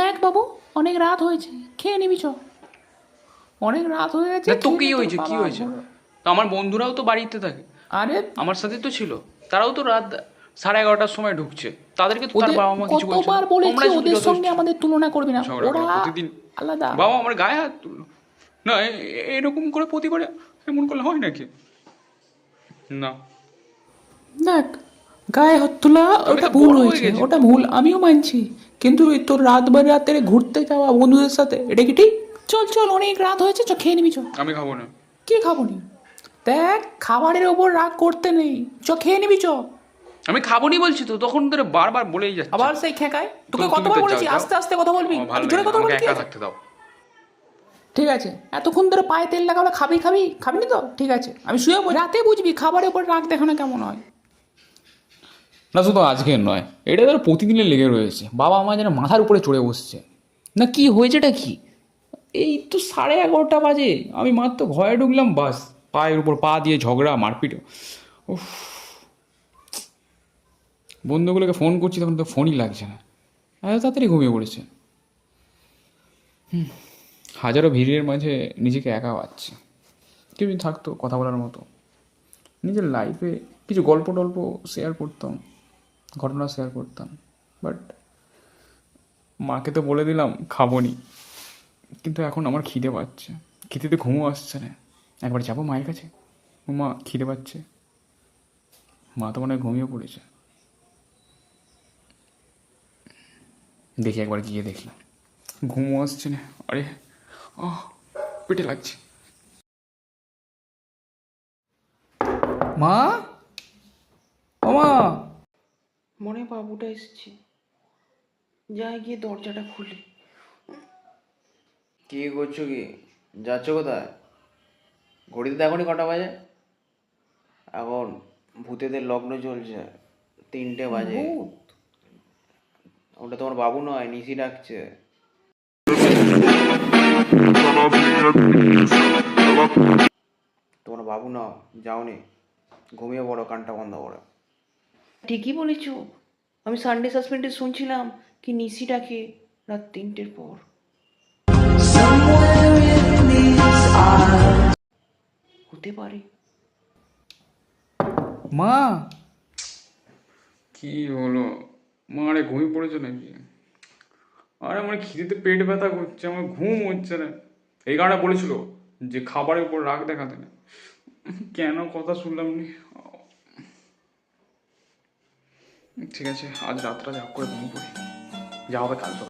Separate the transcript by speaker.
Speaker 1: দেখ বাবু, অনেক রাত হয়েছে, খেয়ে নিবি চ। অনেক রাত হয়ে গেছে।
Speaker 2: তো কি হয়েছে, কি হয়েছে? তো আমার বন্ধুরাও তো বাড়িতে থাকে,
Speaker 1: আরে
Speaker 2: আমার সাথে তো ছিল, তারাও তো রাত 11:30টার সময় ঢুকছে, তাদেরকে তো তার
Speaker 1: ওদের
Speaker 2: বাবা মা কিছু বলছে না।
Speaker 1: কতবার বলেছি
Speaker 2: তোমরাই শুধু
Speaker 1: ওদের
Speaker 2: যথেষ্ট
Speaker 1: সঙ্গে আমাদের তুলনা করবি না,
Speaker 2: ঝগড়া
Speaker 1: ওরা
Speaker 2: করো প্রতিদিন।
Speaker 1: আলাদা।
Speaker 2: বাবা আমার গায়ে হাত তুললো না, এরকম করে প্রতিবারে এমন করলে হয় নাকি? না,
Speaker 1: দেখ, গায়ে হাত তোলা
Speaker 2: আমি
Speaker 1: ওটা
Speaker 2: তো
Speaker 1: ভুল
Speaker 2: বড় হয়ে
Speaker 1: হয়েছে,
Speaker 2: গেছি
Speaker 1: ওটা
Speaker 2: তো।
Speaker 1: ভুল, আমিও মানছি। কিন্তু এই তোর রাত রাতে ঘুরতে যাওয়া বন্ধুদের সাথে, এটা কি ঠিক? চল চল, অনেক রাত হয়েছে, চ খেয়ে নিবি চ।
Speaker 2: আমি খাবো না।
Speaker 1: কি খাবো নি? দেখ, খাবারের ওপর রাগ করতে নেই, চ খেয়ে নিবি চ।
Speaker 2: আমি খাবো নি বলছি তো, তখন ধরে বারবার বলেই যাচ্ছে।
Speaker 1: আবার সেই খেকায়, তোকে
Speaker 2: তুমি
Speaker 1: কতবার
Speaker 2: তো
Speaker 1: বলেছি
Speaker 2: যাও, যাও।
Speaker 1: আস্তে আস্তে কথা বলবি,
Speaker 2: আমার
Speaker 1: এত
Speaker 2: ভালো
Speaker 1: জোরে
Speaker 2: লাগে না,
Speaker 1: কথা
Speaker 2: আমাকে
Speaker 1: বলবি, কি
Speaker 2: একা
Speaker 1: আছে?
Speaker 2: থাকতে দাও।
Speaker 1: ঠিক আছে, এতক্ষণ ধরে পায়ে তেল লাগাবলে খাবি খাবি খাবি নি তো? ঠিক আছে, আমি শুয়ে পড়ি। রাতে বুঝবি খাবারের উপর রাগ দেখানো কেমন হয়।
Speaker 3: না শুধু আজকের নয়, এটা ধরো প্রতিদিনের লেগে রয়েছে। বাবা মা যেন মাথার উপরে চড়ে বসছে। না কি হয়েছেটা কি? এই তো 11:30 বাজে, আমি মাত্র ঘরে ঢুকলাম, বাস পায়ের উপর পা দিয়ে ঝগড়া, মারপিট। উফ, বন্ধুগুলোকে ফোন করছি তখন তো ফোনই লাগছে না, এত তাড়াতাড়ি ঘুমিয়ে পড়েছে। হাজারো ভিড়ের মাঝে নিজেকে একা পাচ্ছি। কেউ যদি থাকতো কথা বলার মতো, নিজের লাইফে কিছু গল্প টল্প শেয়ার করতাম, ঘটনা শেয়ার করতাম। বাট মাকে তো বলে দিলাম খাবো নি, কিন্তু এখন আমার খিদে পাচ্ছে, খিদেতে ঘুমও আসছে না। একবার যাবো মায়ের কাছে, ও মা খিদে পাচ্ছে। মা তো মনে হয় ঘুমিয়ে পড়েছে, দেখি একবার গিয়ে দেখি। ঘুমও আসছে না, আরে পেটে লাগছে। মা, ও মা।
Speaker 4: মনে বাবুটা এসছে, যাই গিয়ে দরজাটা খুলি।
Speaker 5: কি করছো, কি যাচ্ছ কোথায়? ঘড়িতে দেখোনি কটা বাজে? এখন ভূতেদের লগ্ন চলছে, 3টে বাজে।
Speaker 4: ভূত?
Speaker 5: ওটা তোমার বাবু নয়, নিশি ডাকছে। তোমার বাবু না, যাওনি? ঘুমিয়ে পড়ো, কানটা বন্ধ করো।
Speaker 4: ঠিকই বলেছ, আমি সানডে সাসপেন্ডে শুনছিলাম কি নিশি ডাকে রাত 3টের পর। হতে পারে।
Speaker 3: মা,
Speaker 2: কি হলো? মা আরে ঘুমিয়ে পড়েছো নাকি? আরে আমার খিদেতে পেট ব্যথা করছে, আমার ঘুম হচ্ছে না। এই কারণে বলেছিল যে খাবারের উপর রাগ দেখাতে না। কেন কথা শুনলাম নি? ঠিক আছে, আজ রাতটা যা করে ঘুমিয়ে পড়ি, যা হবে কাল সকালে।